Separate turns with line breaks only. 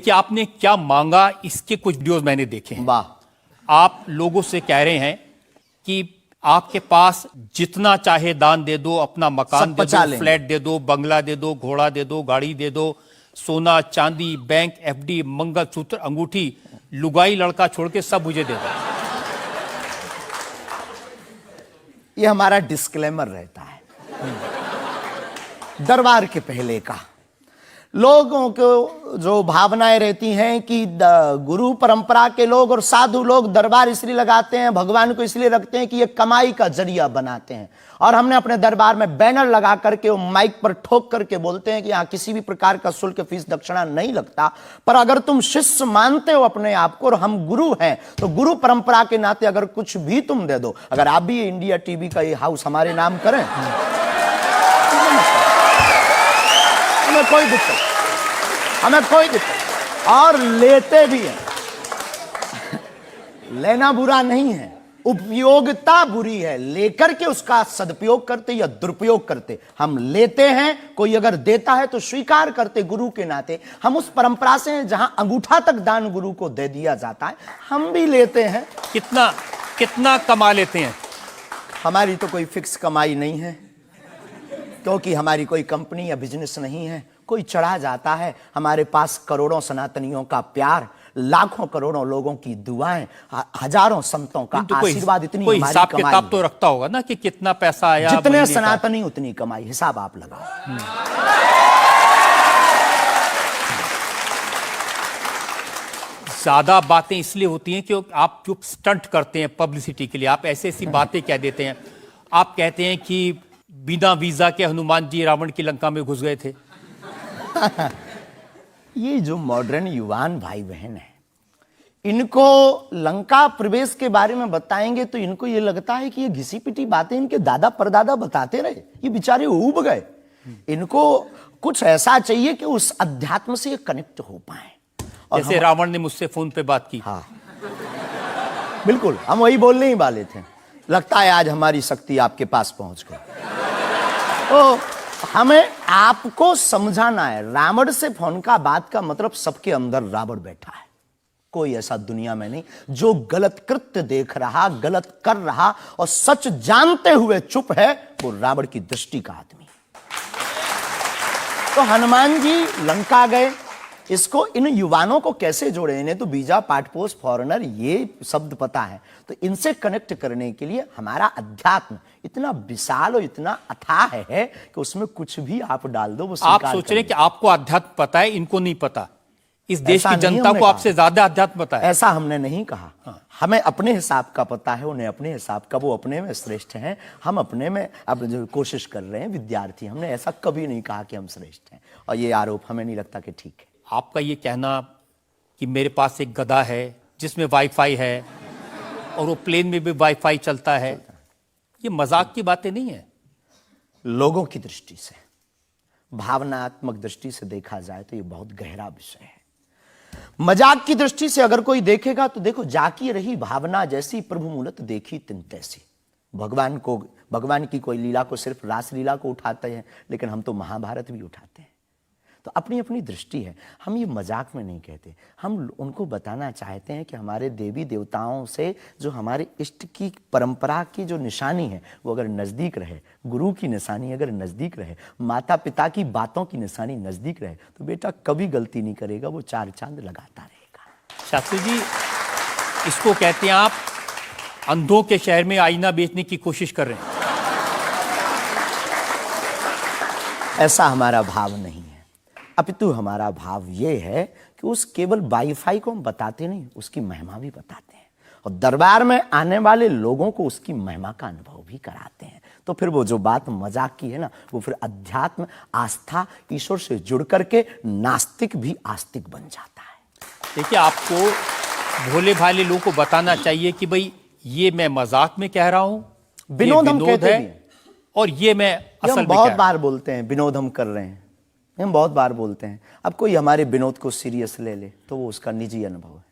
कि आपने क्या मांगा, इसके कुछ वीडियोस मैंने देखे हैं।
वाह।
आप लोगों से कह रहे हैं कि आपके पास जितना चाहे दान दे दो, अपना मकान दे दो, फ्लैट दे दो, बंगला दे दो, घोड़ा दे दो, गाड़ी दे दो, सोना चांदी, बैंक, एफडी, मंगलसूत्र, अंगूठी, लुगाई लड़का छोड़ के सब मुझे दे दो।
ये हमारा डिस्क्लेमर रहता है दरबार के पहले का। लोगों को जो भावनाएं रहती हैं कि गुरु परंपरा के लोग और साधु लोग दरबार इसलिए लगाते हैं, भगवान को इसलिए रखते हैं कि ये कमाई का जरिया बनाते हैं। और हमने अपने दरबार में बैनर लगा करके, वो माइक पर ठोक करके बोलते हैं कि यहाँ किसी भी प्रकार का शुल्क, फीस, दक्षिणा नहीं लगता। पर अगर तुम शिष्य मानते हो अपने आप को और हम गुरु हैं, तो गुरु परंपरा के नाते अगर कुछ भी तुम दे दो, अगर आप भी इंडिया टीवी का ये हाउस हमारे नाम करें, हमें कोई दिक्कत, हमें कोई दिक्कत, और लेते भी हैं। लेना बुरा नहीं है, उपयोगिता बुरी है। लेकर के उसका सदुपयोग करते या दुरुपयोग करते। हम लेते हैं, कोई अगर देता है तो स्वीकार करते गुरु के नाते। हम उस परंपरा से हैं जहां अंगूठा तक दान गुरु को दे दिया जाता है, हम भी लेते हैं।
कितना कितना कमा लेते हैं?
हमारी तो कोई फिक्स कमाई नहीं है, क्योंकि हमारी कोई कंपनी या बिजनेस नहीं है। कोई चढ़ा जाता है, हमारे पास करोड़ों सनातनियों का प्यार, लाखों करोड़ों लोगों की दुआएं, हजारों संतों का आशीर्वाद, इतनी
कोई हिसाब किताब तो रखता होगा ना कि कितना पैसा आया।
जितने सनातनी उतनी कमाई, हिसाब आप लगाओ।
ज्यादा बातें इसलिए होती हैं कि आप जो स्टंट करते हैं पब्लिसिटी के लिए, आप ऐसी ऐसी बातें कह देते हैं। आप कहते हैं कि बिना वीजा के हनुमान जी रावण की लंका में घुस गए थे।
ये जो मॉडर्न युवान भाई बहन है, इनको लंका प्रवेश के बारे में बताएंगे तो इनको ये लगता है कि ये घिसी पिटी बातें इनके दादा परदादा बताते रहे, ये बेचारे ऊब गए। इनको कुछ ऐसा चाहिए कि उस अध्यात्म से कनेक्ट हो पाए। और
जैसे रावण ने मुझसे फोन पे बात की।
हाँ बिल्कुल, हम वही बोलने ही वाले थे। लगता है आज हमारी शक्ति आपके पास पहुंच गई। तो हमें आपको समझाना है, रावण से फोन का बात का मतलब सबके अंदर रावण बैठा है। कोई ऐसा दुनिया में नहीं जो गलत कृत्य देख रहा, गलत कर रहा और सच जानते हुए चुप है, वो रावण की दृष्टि का आदमी। तो हनुमान जी लंका गए, इसको इन युवानों को कैसे जोड़े? इन्हें तो वीजा, पासपोर्ट, फॉरेनर ये शब्द पता है। तो इनसे कनेक्ट करने के लिए हमारा अध्यात्म इतना विशाल और इतना अथाह है कि उसमें कुछ भी आप डाल दो वो
आप सोच रहे हैं कि आपको अध्यात्म पता है, इनको नहीं पता। इस देश की जनता को आपसे ज्यादा अध्यात्म पता है।
ऐसा हमने नहीं कहा। हमें अपने हिसाब का पता है, उन्हें अपने हिसाब का। वो अपने में श्रेष्ठ हैं, हम अपने में अब जो कोशिश कर रहे हैं विद्यार्थी। हमने ऐसा कभी नहीं कहा कि हम श्रेष्ठ हैं, और ये आरोप हमें नहीं लगता कि ठीक है।
आपका ये कहना कि मेरे पास एक गधा है जिसमें वाईफाई है और वो प्लेन में भी वाईफाई चलता है, ये मजाक की बातें नहीं है।
लोगों की दृष्टि से, भावनात्मक दृष्टि से देखा जाए तो ये बहुत गहरा विषय है। मजाक की दृष्टि से अगर कोई देखेगा तो देखो, जाकी रही भावना जैसी, प्रभु मूलत देखी तिन तैसी। भगवान की कोई लीला को सिर्फ रास लीला को उठाते हैं, लेकिन हम तो महाभारत भी उठाते हैं। तो अपनी अपनी दृष्टि है, हम ये मजाक में नहीं कहते। हम उनको बताना चाहते हैं कि हमारे देवी देवताओं से जो हमारे इष्ट की परंपरा की जो निशानी है वो अगर नज़दीक रहे, गुरु की निशानी अगर नज़दीक रहे, माता पिता की बातों की निशानी नज़दीक रहे, तो बेटा कभी गलती नहीं करेगा, वो चार चांद लगाता रहेगा।
शास्त्री जी, इसको कहते हैं आप अंधों के शहर में आईना बेचने की कोशिश कर रहे हैं।
ऐसा हमारा भाव नहीं है, अपितु हमारा भाव ये है कि उस केवल वाईफाई को हम बताते नहीं, उसकी महिमा भी बताते हैं, और दरबार में आने वाले लोगों को उसकी महिमा का अनुभव भी कराते हैं। तो फिर वो जो बात मजाक की है ना, वो फिर अध्यात्म, आस्था, ईश्वर से जुड़ करके नास्तिक भी आस्तिक बन जाता है।
देखिए, आपको भोले भाले लोगों को बताना चाहिए कि भाई ये मैं मजाक में कह रहा हूं,
विनोद हम कहते हैं,
और ये मैं असल में
बहुत बार बोलते हैं विनोद हम कर रहे हैं, हम बहुत बार बोलते हैं। अब कोई हमारे विनोद को सीरियस ले ले तो वो उसका निजी अनुभव है।